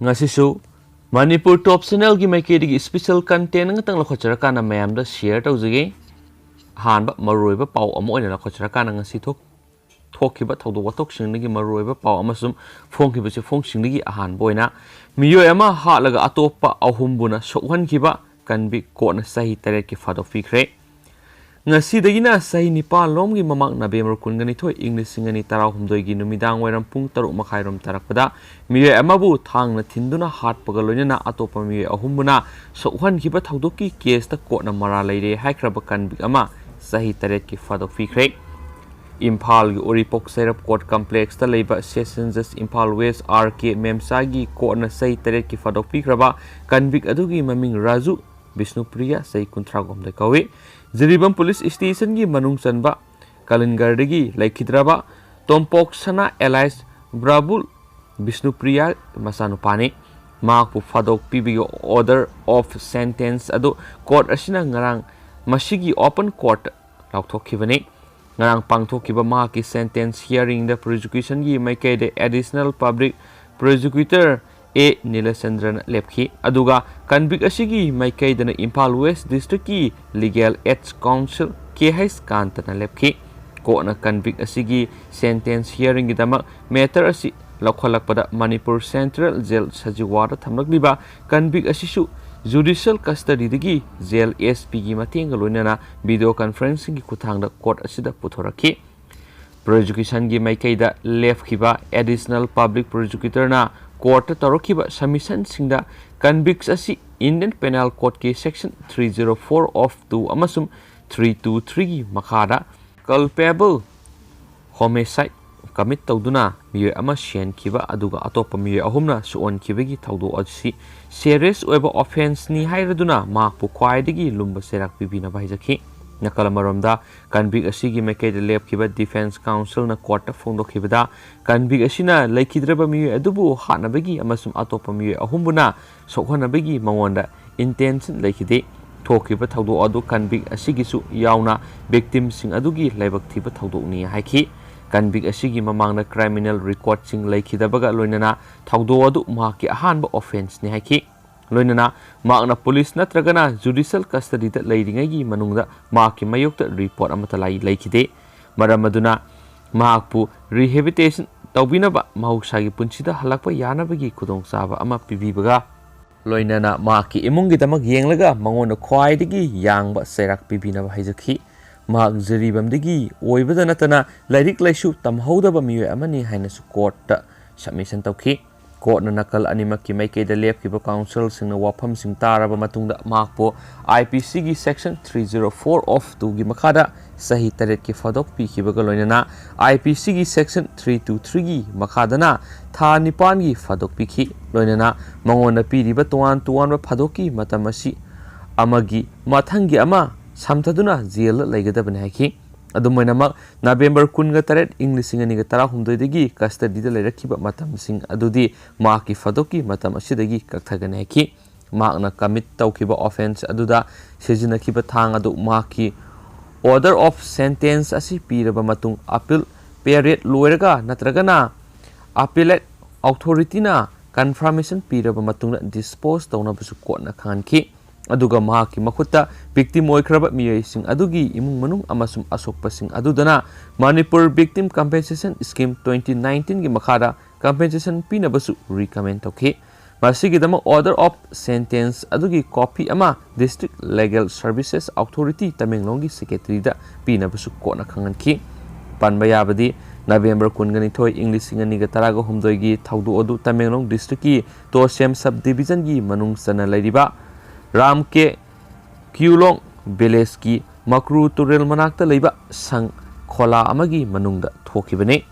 ngasisu Manipur Top Channel gi maikedi special content ngatang lakhochara kana mayam da share tawjige hanba maroiba pau amo oina lakhochara kana ngasi thokhiba thawdo watok singnigi maroiba pau amasum phongkhiba se phongsingnigi ahan boina miyo ama halaga atopa ahumbuna sokhankhiba kanbi kona sahi tare ki fadok fikre ngasi dagina sahi nipa lomgi mamak November kungani thoi English singani tarau humdoi gi numidang wairam pung taruk makhairom tarakpada miye amabu thangna thinduna hat pagaloina atopa miye ahumbuna sokhan khiba thaudoki case ta kona mara leire haikraba kanbi ama sahi tare ki fadok fikre Imphal gi Oripok Serap Court Complex ta leiba Sessions Judge Imphal West RK Memsa gi kona sahi tare ki fadok fikraba kanbik adugi maming Raju Bishnupriya sahi kuntragom de kawi Jiribam Police Station gi manung chanba Kalingardagi Laikhidraba Tompok Sana Elias Brabul Bishnupriya Masanupani Makpu Fadok PB order of sentence adu court asina ngarang masigi open court laukthokibani ngarang pangthokiba maki sentence hearing the prosecution gi maikay de additional public prosecutor A. Nilasandran lepki aduga kanbik asigi maikay dana Imphal West District ki Legal Aid Council KH Kantana lepki ko na kanbik asigi sentence hearing gidama matter asi lakhalakpada Manipur Central Jail Sajiwara thamlakliba kanbik asisu judicial custody digi jail SP gi matenga loinana video conferencing gi kuthangda court asida puthoraki prosecution gi maikay da left khiba additional public prosecutor na court tarokiba submission singda convicts asi Indian Penal Code ke section 304 of 2 amasum 323 makhada culpable homicide commit tawduna miyo ama shen kiba aduga atopa miyo ahumna suon kibagi tawdo asi serious oiba offense ni hairaduna makpu khwaidagi lumba serak bibina baijaki Nakalamaramda kanbik asigi maikay de lep kiba defense council na court phongdokhibada kanbik asina laikhidraba miyo adubu hanabagi amasum atopa miyo ahumbuna sokhanabagi mangonda intention laikhide thokiba thawdo adu kanbik asigisu yauna victim sing adugi laibak thiba thawdo ni haiki kanbik asigi mamangna criminal record sing laikhidabaga loinana thawdo adu mahaki ahanba offense ni haiki loinana makna police natragana judicial custody da leiringai manungda maki mayokta report amata lai laikhide maramaduna makpu rehabilitation tawbinaba mahuksagi punchida halakpa yanabagi khudong saba ama pibibaga loinana maki imungi damak yenglaga mangona khwaidagi yangba serak pibinaba haijakhi mak jeribamdagi oibada natana lairik laisu tamhodaba miwe amani hainasu court ta submission tawkhi court na nakal animaki maikay da lep kiba council singna wafam sing taraba matungda makpo IPC gi section 304 of 2 gi makhada sahi taret ki fadok pi kiba loinana IPC gi section 323 gi makhadana tha nipan gi fadok pi khi loinana mangona pi riba tuan ba fadoki matamasi amagi mathangi ama samthaduna jail laigadabane haki adumainamak November 13 English singani ga tara humdoi dagi custody da lairakhiba matam sing adudi maki fadoki matam asidagi kakthagane haki makna commit tawkhiba offense aduda sejinakhiba thang adu maki order of sentence asi piraba matung appeal period loiraga natragana appellate authority na confirmation piraba matungna dispose tawna busu court na khanki aduga mahaki makhutta victim oikraba miyai sing adugi imung manung amasum asokpa sing adudana Manipur Victim Compensation Scheme 2019 gi makhada compensation pinabasu recommend tokhi masigi dama order of sentence adugi copy ama District Legal Services Authority Tamenglong gi secretary da pinabasu kona khanganki panbayabadi November 13 English singani ga taraga humdoi gi thawdu odu Tamenglong district ki Tosem subdivision gi manung sana lairiba Ram ke Kyulong village ki Makru Turel manakta leiba sang khola amagi manungda thokibane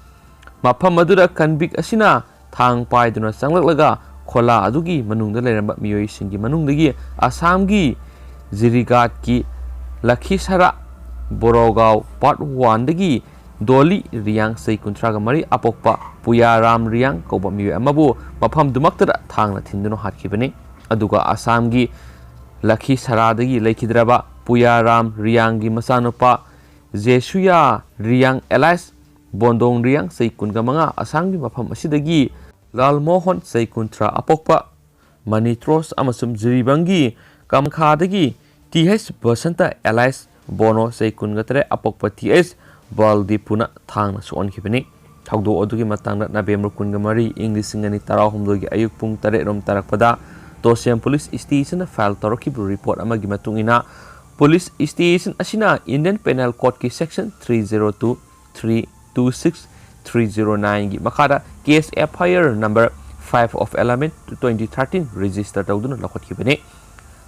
mafam adura kanbik asina thang paiduna sanglaklaga khola adugi manungda leiramba miyoi singi manungdagi Assam gi Jirigat ki Lakhisara Borogao part 1 dagi Doli Riang sei kuntraga mari apokpa Puyaram Riang koba miyoi amabu mafam dumaktada thangna thinduna hatkibane aduga Assam gi Lakhisara dagi laikhidraba Puyaram Riang gi masanupa Jesuya Riang Elias Bondong Riang sei kunga manga Assam gi mafam asidagi Lalmohan ꯆꯍꯤ 30 ꯑꯄꯣꯛꯄ ꯃꯅꯤꯇ꯭ꯔꯣꯁ ꯑꯃꯁꯨꯡ ꯖꯤꯔꯤꯕꯪꯒꯤ ꯀꯝꯈꯥꯗꯒꯤ TH Basanta alias bono ꯆꯍꯤ 23 ꯑꯄꯣꯛꯄ TH ꯕꯥꯜꯗꯤꯄꯨꯅ ꯊꯥꯡꯅ ꯁꯣꯛꯍꯟꯈꯤꯕꯅꯤ꯫ ꯊꯧꯗꯣꯛ ꯑꯗꯨꯒꯤ ꯃꯇꯥꯡꯗ ꯅꯕꯦꯝꯕꯔ 13, ꯏꯪ 2019ꯒꯤ ꯑꯌꯨꯛ ꯄꯨꯡ 8 ꯇꯥꯔꯛꯄꯗ ꯇꯣꯁꯤꯌꯝ ꯄꯨꯂꯤꯁ ꯁ꯭ꯇꯦꯁꯟꯅ ꯐꯥꯏꯜ ꯇꯧꯔꯛꯈꯤꯕ ꯔꯤꯄꯣꯔꯠ ꯑꯃꯒꯤ ꯃꯇꯨꯡ ꯏꯟꯅ ꯄꯨꯂꯤꯁ ꯁ꯭ꯇꯦꯁꯟ ꯑꯁꯤꯅ ꯏꯟꯗꯤꯌꯟ ꯄꯦꯅꯦꯜ ꯀꯣꯗꯀꯤ ꯁꯦꯛꯁꯟ 302, 326, 309ꯒꯤ ꯃꯈꯥꯗ case FIR number 5 of 11/2013 register ꯇꯧꯗꯨꯅ ꯂꯧꯈꯠꯈꯤꯕꯅꯤ꯫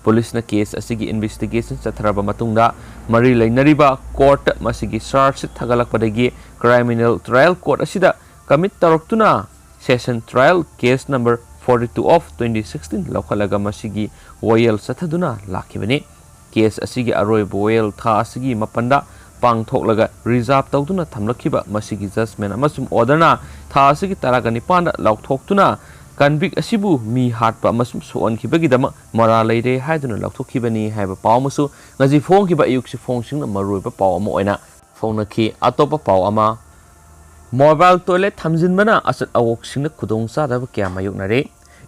ꯄꯨꯂꯤꯁꯅ ꯀꯦꯁ ꯑꯁꯤꯒꯤ ꯏꯟꯚꯦꯁꯇꯤꯒꯦꯁꯟ ꯆꯠꯊꯔꯕ ꯃꯇꯨꯡꯗ ꯃꯔꯤ ꯂꯩꯅꯔꯤꯕ ꯀꯣꯔꯠꯇ ꯃꯁꯤꯒꯤ ꯆꯥꯔꯖꯁꯤꯠ ꯊꯥꯒꯠꯂꯛꯄꯗꯒꯤ ꯀ꯭ꯔꯤꯃꯤꯅꯦꯜ ꯇ꯭ꯔꯥꯏꯌꯦꯜ ꯀꯣꯔꯠ ꯑꯁꯤꯗ ꯀꯃꯤꯠ ꯇꯧꯔꯛꯇꯨꯅ session trial case number 42 of 2016 ꯂꯧꯈꯠꯂꯒ ꯃꯁꯤꯒꯤ ꯋꯥꯌꯦꯜ ꯆꯠꯊꯗꯨꯅ ꯂꯥꯛꯈꯤꯕꯅꯤ꯫ ꯀꯦꯁ ꯑꯁꯤꯒꯤ ꯑꯔꯣꯏꯕ ꯋꯥꯌꯦꯜ ꯊꯥ ꯑꯁꯤꯒꯤ 7ꯗ ꯄꯥꯡꯊꯣꯛꯂꯒ ꯔꯤꯖꯥꯔꯚ ꯇꯧꯗꯨꯅ ꯊꯝꯂꯛꯈꯤꯕ ꯃꯁꯤꯒꯤ ꯖꯖꯃꯦꯟ ꯑꯃꯁꯨꯡ ꯑꯣꯔꯗꯔꯅ ꯊꯥ ꯑꯁꯤꯒꯤ 19ꯗ ꯂꯥꯎꯊꯣꯛꯇꯨꯅ ꯀꯟꯚꯤꯛ ꯑꯁꯤꯕꯨ ꯃꯤ ꯍꯥꯠꯄ ꯑꯃꯁꯨꯡ ꯁꯣꯛꯍꯟꯈꯤꯕꯒꯤꯗꯃꯛ ꯃꯔꯥꯜ ꯂꯩꯔꯦ ꯍꯥꯏꯗꯨꯅ ꯂꯧꯊꯣꯛꯈꯤꯕꯅꯤ ꯍꯥꯏꯕ ꯄꯥꯎ ꯑꯃꯁꯨ ꯉꯁꯤ ꯐꯣꯡꯈꯤꯕ ꯑꯌꯨꯛꯁꯤ ꯐꯣꯡꯁꯤꯡꯅ ꯃꯔꯨꯑꯣꯏꯕ ꯄꯥꯎ ꯑꯃ ꯑꯣꯏꯅ ꯐꯣꯡꯅꯈꯤ꯫ ꯑꯇꯣꯞꯄ ꯄꯥꯎ ꯑꯃ ꯃꯣꯕꯥꯏꯜ ꯇꯣꯏꯂꯦꯠ ꯊꯝꯖꯤꯟꯕꯅ ꯑꯆꯠ ꯑꯋꯣꯛꯁꯤꯡꯗ ꯈꯨꯗꯣꯡꯆꯥꯗꯕ ꯀꯌꯥ ꯃꯥꯌꯣꯛꯅꯔꯦ꯫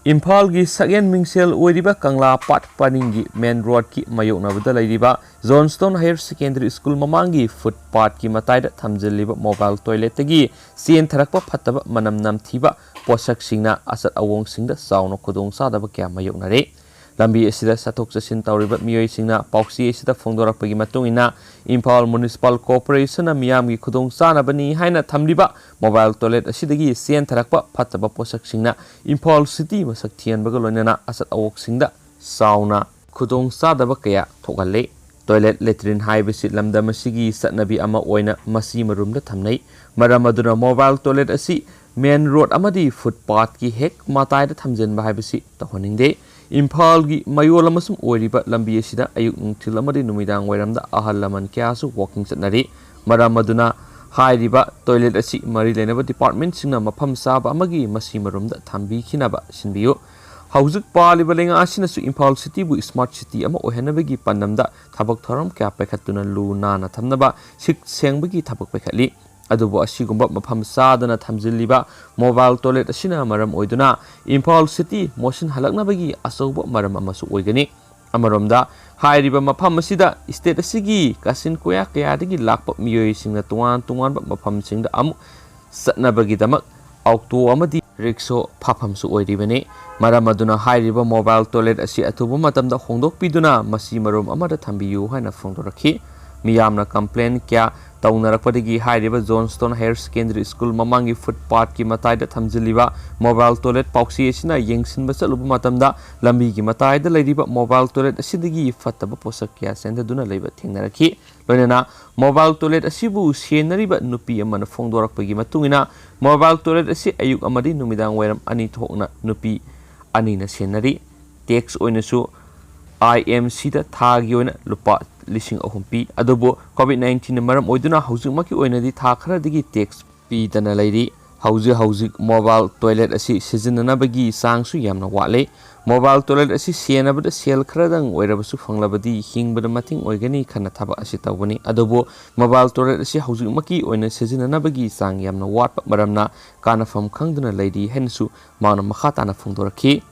ꯏꯝꯐꯥꯜꯒꯤ ꯁꯛꯍꯦꯟ ꯃꯤꯡꯁꯦꯜ ꯑꯣꯏꯔꯤꯕ ꯀꯪꯂꯥ ꯄꯥꯠ ꯄꯔꯤꯡꯒꯤ ꯃꯦꯟ ꯔꯣꯗꯀꯤ ꯃꯥꯌꯣꯛꯅꯕꯗ ꯂꯩꯔꯤꯕ ꯖꯣꯟꯁꯇꯣꯟ ꯍꯥꯌꯔ ꯁꯦꯀꯦꯟꯗꯔꯤ ꯁ꯭ꯀꯨꯜ ꯃꯃꯥꯡꯒꯤ ꯐꯨꯠꯄꯥꯊꯀꯤ ꯃꯇꯥꯏꯗ ꯊꯝꯖꯤꯜꯂꯤꯕ ꯃꯣꯕꯥꯏꯜ ꯇꯣꯏꯂꯦꯠꯇꯒꯤ ꯆꯦꯟꯊꯔꯛꯄ ꯐꯠꯇꯕ ꯃꯅꯝ ꯅꯝꯊꯤꯕ ꯄꯣꯠꯁꯛꯁꯤꯡꯅ ꯑꯆꯠ ꯑꯋꯣꯡꯁꯤꯡꯗ ꯆꯥꯎꯅ ꯈꯨꯗꯣꯡꯆꯥꯗꯕ ꯀꯌꯥ ꯃꯥꯌꯣꯛꯅꯔꯦ꯫ ꯂꯝꯕꯤ ꯑꯁꯤꯗ ꯆꯠꯊꯣꯛ ꯆꯠꯁꯤꯟ ꯇꯧꯔꯤꯕ ꯃꯤꯑꯣꯏꯁꯤꯡꯅ ꯄꯥꯎꯆꯦ ꯑꯁꯤꯗ ꯐꯣꯡꯗꯣꯔꯛꯄꯒꯤ ꯃꯇꯨꯡ ꯏꯟꯅ ꯏꯝꯐꯥꯜ ꯃ꯭ꯌꯨꯅꯤꯁꯤꯄꯥꯜ ꯀꯣꯔꯄꯣꯔꯦꯁꯟꯅ ꯃꯤꯌꯥꯝꯒꯤ ꯈꯨꯗꯣꯡꯆꯥꯅꯕꯅꯤ ꯍꯥꯏꯅ ꯊꯝꯂꯤꯕ ꯃꯣꯕꯥꯏꯜ ꯇꯣꯏꯂꯦꯠ ꯑꯁꯤꯗꯒꯤ ꯆꯦꯟꯊꯔꯛꯄ ꯐꯠꯇꯕ ꯄꯣꯠꯁꯛꯁꯤꯡꯅ ꯏꯝꯐꯥꯜ ꯁꯤꯇꯤ ꯃꯁꯛ ꯊꯤꯍꯟꯕꯒ ꯂꯣꯏꯅꯅ ꯑꯆꯠ ꯑꯋꯣꯛꯁꯤꯡꯗ ꯆꯥꯎꯅ ꯈꯨꯗꯣꯡꯆꯥꯗꯕ ꯀꯌꯥ ꯊꯣꯛꯍꯜꯂꯦ꯫ ꯇꯣꯏꯂꯦꯠ ꯂꯦꯇ꯭ꯔꯤꯟ ꯍꯥꯏꯕꯁꯤ ꯂꯝꯗꯝ ꯑꯁꯤꯒꯤ ꯆꯠꯅꯕꯤ ꯑꯃ ꯑꯣꯏꯅ ꯃꯆꯤ ꯃꯔꯨꯝꯗ ꯊꯝꯅꯩ꯫ ꯃꯔꯝ ꯑꯗꯨꯅ ꯃꯣꯕꯥꯏꯜ ꯇꯣꯏꯂꯦꯠ ꯑꯁꯤ ꯃꯦꯟ ꯔꯣꯗ ꯑꯃꯗꯤ ꯐꯨꯠꯄꯥꯊꯀꯤ ꯍꯦꯛ ꯃꯇꯥꯏꯗ ꯊꯝꯖꯤꯟꯕ ꯍꯥꯏꯕꯁꯤ ꯇꯧꯍꯟꯅꯤꯡꯗꯦ꯫ ꯏꯝꯐꯥꯜꯒꯤ ꯃꯌꯣꯜ ꯑꯃꯁꯨꯡ ꯑꯣꯏꯔꯤꯕ ꯂꯝꯕꯤ ꯑꯁꯤꯗ ꯑꯌꯨꯛ ꯅꯨꯡꯊꯤꯜ ꯑꯃꯗꯤ ꯅꯨꯃꯤꯗꯥꯡ ꯋꯥꯏꯔꯝꯗ ꯑꯍꯜ ꯂꯃꯟ ꯀꯌꯥꯁꯨ ꯋꯥꯀꯤꯡ ꯆꯠꯅꯔꯤ꯫ ꯃꯔꯝ ꯑꯗꯨꯅ ꯍꯥꯏꯔꯤꯕ ꯇꯣꯏꯂꯦꯠ ꯑꯁꯤ ꯃꯔꯤ ꯂꯩꯅꯕ ꯗꯤꯄꯥꯔꯠꯃꯦꯟꯠꯁꯤꯡꯅ ꯃꯐꯝ ꯆꯥꯕ ꯑꯃꯒꯤ ꯃꯆꯤ ꯃꯔꯨꯝꯗ ꯊꯝꯕꯤꯈꯤꯅꯕ ꯁꯤꯟꯕꯤꯌꯨ꯫ ꯍꯧꯖꯤꯛ ꯄꯥꯜꯂꯤꯕ ꯂꯩꯉꯥꯛ ꯑꯁꯤꯅꯁꯨ ꯏꯝꯐꯥꯜ ꯁꯤꯇꯤꯕꯨ ꯁ꯭ꯃꯥꯔꯠ ꯁꯤꯇꯤ ꯑꯃ ꯑꯣꯏꯍꯟꯅꯕꯒꯤ ꯄꯥꯟꯗꯝꯗ ꯊꯕꯛ ꯊꯧꯔꯝ ꯀꯌꯥ ꯄꯥꯏꯈꯠꯇꯨꯅ ꯂꯨ ꯅꯥꯟꯅ ꯊꯝꯅꯕ ꯁꯤꯠ ꯁꯦꯡꯕꯒꯤ ꯊꯕꯛ ꯄꯥꯏꯈꯠꯂꯤ꯫ ꯑꯗꯨꯕꯨ ꯑꯁꯤꯒꯨꯝꯕ ꯃꯐꯝ ꯆꯥꯗꯅ ꯊꯝꯖꯤꯜꯂꯤꯕ ꯃꯣꯕꯥꯏꯜ ꯇꯣꯏꯂꯦꯠ ꯑꯁꯤꯅ ꯃꯔꯝ ꯑꯣꯏꯗꯨꯅ ꯏꯝꯐꯥꯜ ꯁꯤꯇꯤ ꯃꯣꯠꯁꯤꯟꯍꯜꯂꯛꯅꯕꯒꯤ ꯑꯆꯧꯕ ꯃꯔꯝ ꯑꯃꯁꯨ ꯑꯣꯏꯒꯅꯤ꯫ ꯑꯃꯔꯣꯝꯗ ꯍꯥꯏꯔꯤꯕ ꯃꯐꯝ ꯑꯁꯤꯗ ꯁ꯭ꯇꯦꯠ ꯑꯁꯤꯒꯤ ꯀꯥꯆꯤꯟ ꯀꯣꯌꯥ ꯀꯌꯥꯗꯒꯤ ꯂꯥꯛꯄ ꯃꯤꯑꯣꯏꯁꯤꯡꯅ ꯇꯣꯉꯥꯟ ꯇꯣꯉꯥꯟꯕ ꯃꯐꯝꯁꯤꯡꯗ ꯑꯃꯨꯛ ꯆꯠꯅꯕꯒꯤꯗꯃꯛ ꯑꯣꯛꯇꯣ ꯑꯃꯗꯤ ꯔꯤꯛꯁꯣ ꯐꯥꯐꯝꯁꯨ ꯑꯣꯏꯔꯤꯕꯅꯤ꯫ ꯃꯔꯝ ꯑꯗꯨꯅ ꯍꯥꯏꯔꯤꯕ ꯃꯣꯕꯥꯏꯜ ꯇꯣꯏꯂꯦꯠ ꯑꯁꯤ ꯑꯊꯨꯕ ꯃꯇꯝꯗ ꯍꯣꯡꯗꯣꯛꯄꯤꯗꯨꯅ ꯃꯆꯤ ꯃꯔꯨꯝ ꯑꯃꯗ ꯊꯝꯕꯤꯌꯨ ꯍꯥꯏꯅ ꯐꯣꯡꯗꯣꯔꯛꯈꯤ꯫ ꯃꯤꯌꯥꯝꯅ ꯀꯝꯄ꯭ꯂꯦꯟ ꯀꯌꯥ ꯇꯧꯅꯔꯛꯄꯗꯒꯤ ꯍꯥꯏꯔꯤꯕ ꯖꯣꯟꯁꯇꯣꯟ ꯍꯥꯌꯔ ꯁꯦꯀꯦꯟꯗꯔꯤ ꯁ꯭ꯀꯨꯜ ꯃꯃꯥꯡꯒꯤ ꯐꯨꯠꯄꯥꯊꯀꯤ ꯃꯇꯥꯏꯗ ꯊꯝꯖꯤꯜꯂꯤꯕ ꯃꯣꯕꯥꯏꯜ ꯇꯣꯏꯂꯦꯠ ꯄꯥꯎꯆꯦ ꯑꯁꯤꯅ ꯌꯦꯡꯁꯤꯟꯕ ꯆꯠꯂꯨꯕ ꯃꯇꯝꯗ ꯂꯝꯕꯤꯒꯤ ꯃꯇꯥꯏꯗ ꯂꯩꯔꯤꯕ ꯃꯣꯕꯥꯏꯜ ꯇꯣꯏꯂꯦꯠ ꯑꯁꯤꯗꯒꯤ ꯐꯠꯇꯕ ꯄꯣꯠꯁꯛ ꯀꯌꯥ ꯆꯦꯟꯊꯗꯨꯅ ꯂꯩꯕ ꯊꯦꯡꯅꯔꯛꯈꯤ꯫ ꯂꯣꯏꯅꯅ ꯃꯣꯕꯥꯏꯜ ꯇꯣꯏꯂꯦꯠ ꯑꯁꯤꯕꯨ ꯁꯦꯟꯅꯔꯤꯕ ꯅꯨꯄꯤ ꯑꯃꯅ ꯐꯣꯡꯗꯣꯔꯛꯄꯒꯤ ꯃꯇꯨꯡ ꯏꯟꯅ ꯃꯣꯕꯥꯏꯜ ꯇꯣꯏꯂꯦꯠ ꯑꯁꯤ ꯑꯌꯨꯛ ꯑꯃꯗꯤ ꯅꯨꯃꯤꯗꯥꯡ ꯋꯥꯏꯔꯝ ꯑꯅꯤ ꯊꯣꯛꯅ ꯅꯨꯄꯤ 2ꯅ ꯁꯦꯟꯅꯔꯤ꯫ ꯇꯦꯛꯁ ꯑꯣꯏꯅꯁꯨ IMCꯗ ꯊꯥꯒꯤ ꯑꯣꯏꯅ ꯂꯨꯄꯥ 3,000 ꯄꯤ꯫ ꯑꯗꯨꯕꯨ ꯀꯣꯚꯤꯗ-19ꯅ ꯃꯔꯝ ꯑꯣꯏꯗꯨꯅ ꯍꯧꯖꯤꯛꯃꯛꯀꯤ ꯑꯣꯏꯅꯗꯤ ꯊꯥ ꯈꯔꯗꯒꯤ ꯇꯦꯛꯁ ꯄꯤꯗꯅ ꯂꯩꯔꯤ꯫ ꯍꯧꯖꯤꯛ ꯃꯣꯕꯥꯏꯜ ꯇꯣꯏꯂꯦꯠ ꯑꯁꯤ ꯁꯤꯖꯤꯟꯅꯅꯕꯒꯤ ꯆꯥꯡꯁꯨ ꯌꯥꯝꯅ ꯋꯥꯠꯂꯦ꯫ ꯃꯣꯕꯥꯏꯜ ꯇꯣꯏꯂꯦꯠ ꯑꯁꯤ ꯁꯦꯟꯅꯕꯗ ꯁꯦꯜ ꯈꯔꯗꯪ ꯑꯣꯏꯔꯕꯁꯨ ꯐꯪꯂꯕꯗꯤ ꯍꯤꯡꯕꯗ ꯃꯇꯦꯡ ꯑꯣꯏꯒꯅꯤ ꯈꯟꯅ ꯊꯕꯛ ꯑꯁꯤ ꯇꯧꯕꯅꯤ꯫ ꯑꯗꯨꯕꯨ ꯃꯣꯕꯥꯏꯜ ꯇꯣꯏꯂꯦꯠ ꯑꯁꯤ ꯍꯧꯖꯤꯛꯃꯛꯀꯤ ꯑꯣꯏꯅ ꯁꯤꯖꯤꯟꯅꯅꯕꯒꯤ ꯆꯥꯡ ꯌꯥꯝꯅ ꯋꯥꯠꯄ ꯃꯔꯝꯅ ꯀꯥꯟꯅꯐꯝ ꯈꯪꯗꯅ ꯂꯩꯔꯤ ꯍꯥꯏꯅꯁꯨ ꯃꯍꯥꯛꯅ ꯃꯈꯥ ꯇꯥꯅ ꯐꯣꯡꯗꯣꯔꯛꯈꯤ꯫